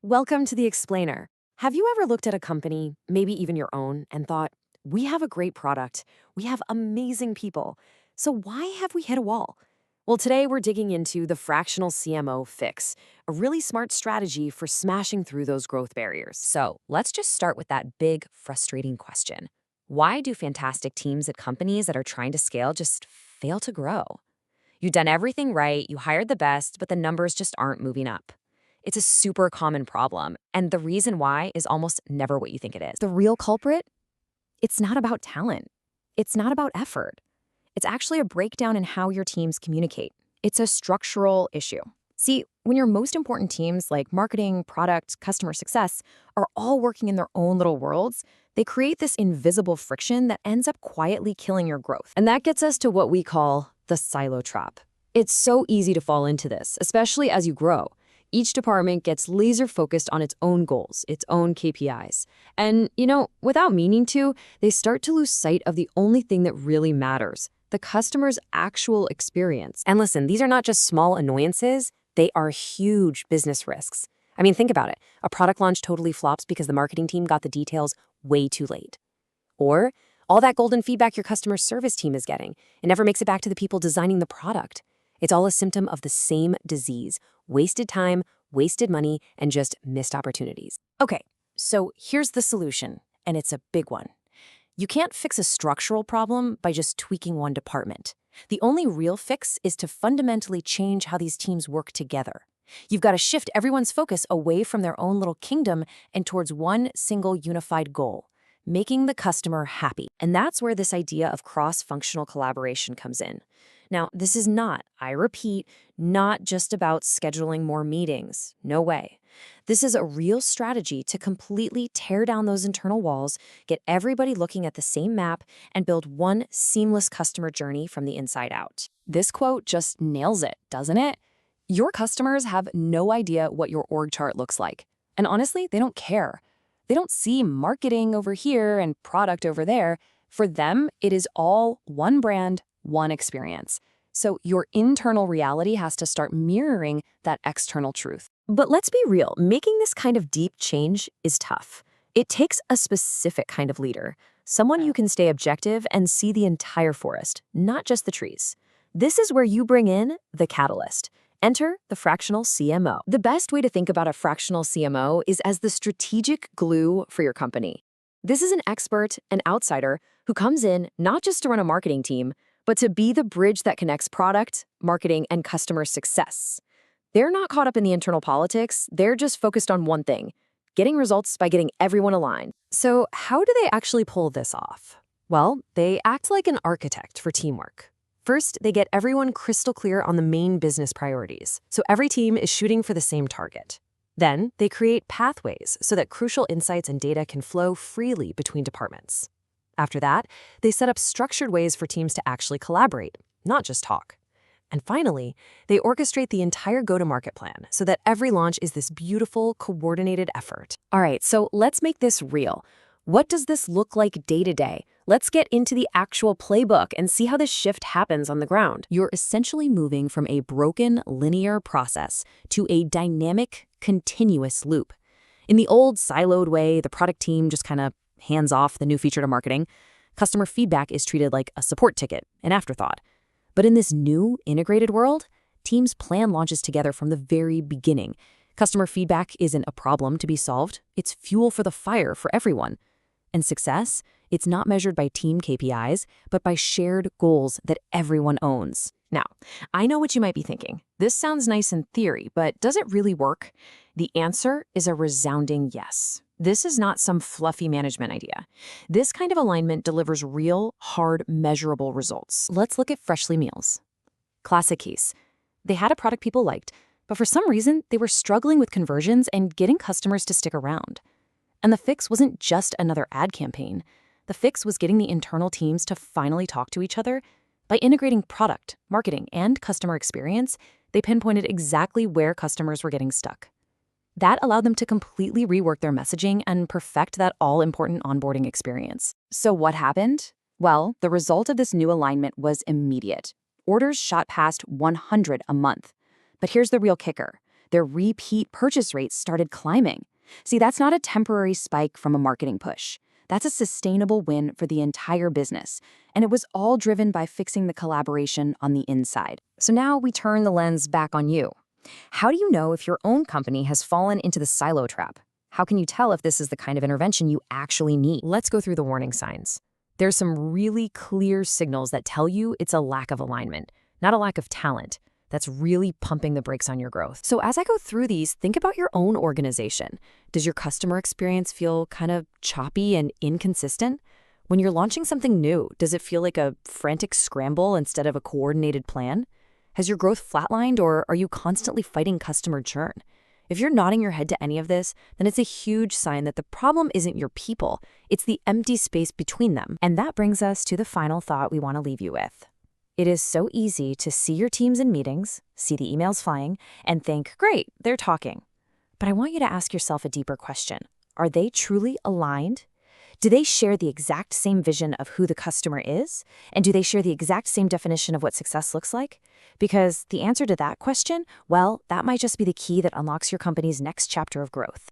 Welcome to The Explainer. Have you ever looked at a company, maybe even your own, and thought, we have a great product, we have amazing people, so why have we hit a wall? Well, today we're digging into the fractional CMO fix, a really smart strategy for smashing through those growth barriers. So let's just start with that big, frustrating question. Why do fantastic teams at companies that are trying to scale just fail to grow? You've done everything right, you hired the best, but the numbers just aren't moving up. It's a super common problem, and the reason why is almost never what you think it is. The real culprit? It's not about talent. It's not about effort. It's actually a breakdown in how your teams communicate. It's a structural issue. See, when your most important teams like marketing, product, customer success are all working in their own little worlds, they create this invisible friction that ends up quietly killing your growth. And that gets us to what we call the silo trap. It's so easy to fall into this, especially as you grow. Each department gets laser focused on its own goals, its own KPIs. And, without meaning to, they start to lose sight of the only thing that really matters, the customer's actual experience. And listen, these are not just small annoyances, they are huge business risks. I mean, think about it. A product launch totally flops because the marketing team got the details way too late. Or all that golden feedback your customer service team is getting, it never makes it back to the people designing the product. It's all a symptom of the same disease: wasted time, wasted money, and just missed opportunities. Okay, so here's the solution, and it's a big one. You can't fix a structural problem by just tweaking one department. The only real fix is to fundamentally change how these teams work together. You've got to shift everyone's focus away from their own little kingdom and towards one single unified goal: making the customer happy. And that's where this idea of cross-functional collaboration comes in. Now, this is not, I repeat, not just about scheduling more meetings. No way. This is a real strategy to completely tear down those internal walls, get everybody looking at the same map, and build one seamless customer journey from the inside out. This quote just nails it, doesn't it? Your customers have no idea what your org chart looks like. And honestly, they don't care. They don't see marketing over here and product over there. For them, it is all one brand, one experience. So your internal reality has to start mirroring that external truth. But let's be real, making this kind of deep change is tough. It takes a specific kind of leader, someone who can stay objective and see the entire forest, not just the trees. This is where you bring in the catalyst. Enter the fractional CMO. The best way to think about a fractional CMO is as the strategic glue for your company. This is an expert, an outsider, who comes in not just to run a marketing team, but to be the bridge that connects product, marketing, and customer success. They're not caught up in the internal politics, they're just focused on one thing: getting results by getting everyone aligned. So how do they actually pull this off? Well, they act like an architect for teamwork. First, they get everyone crystal clear on the main business priorities, so every team is shooting for the same target. Then, they create pathways so that crucial insights and data can flow freely between departments. After that, they set up structured ways for teams to actually collaborate, not just talk. And finally, they orchestrate the entire go-to-market plan so that every launch is this beautiful, coordinated effort. All right, so let's make this real. What does this look like day to day? Let's get into the actual playbook and see how this shift happens on the ground. You're essentially moving from a broken, linear process to a dynamic, continuous loop. In the old siloed way, the product team just kind of hands off the new feature to marketing. Customer feedback is treated like a support ticket, an afterthought. But in this new, integrated world, teams plan launches together from the very beginning. Customer feedback isn't a problem to be solved. It's fuel for the fire for everyone. And success, it's not measured by team KPIs, but by shared goals that everyone owns. Now, I know what you might be thinking. This sounds nice in theory, but does it really work? The answer is a resounding yes. This is not some fluffy management idea. This kind of alignment delivers real, hard, measurable results. Let's look at Freshly Meals. Classic case. They had a product people liked, but for some reason, they were struggling with conversions and getting customers to stick around. And the fix wasn't just another ad campaign. The fix was getting the internal teams to finally talk to each other. By integrating product, marketing, and customer experience, they pinpointed exactly where customers were getting stuck. That allowed them to completely rework their messaging and perfect that all-important onboarding experience. So what happened? Well, the result of this new alignment was immediate. Orders shot past 100 a month. But here's the real kicker. Their repeat purchase rates started climbing. See, that's not a temporary spike from a marketing push. That's a sustainable win for the entire business, and it was all driven by fixing the collaboration on the inside. So now we turn the lens back on you. How do you know if your own company has fallen into the silo trap? How can you tell if this is the kind of intervention you actually need? Let's go through the warning signs. There's some really clear signals that tell you it's a lack of alignment, not a lack of talent. That's really pumping the brakes on your growth. So as I go through these, think about your own organization. Does your customer experience feel kind of choppy and inconsistent? When you're launching something new, does it feel like a frantic scramble instead of a coordinated plan? Has your growth flatlined, or are you constantly fighting customer churn? If you're nodding your head to any of this, then it's a huge sign that the problem isn't your people, it's the empty space between them. And that brings us to the final thought we want to leave you with. It is so easy to see your teams in meetings, see the emails flying, and think, great, they're talking. But I want you to ask yourself a deeper question. Are they truly aligned? Do they share the exact same vision of who the customer is? And do they share the exact same definition of what success looks like? Because the answer to that question, well, that might just be the key that unlocks your company's next chapter of growth.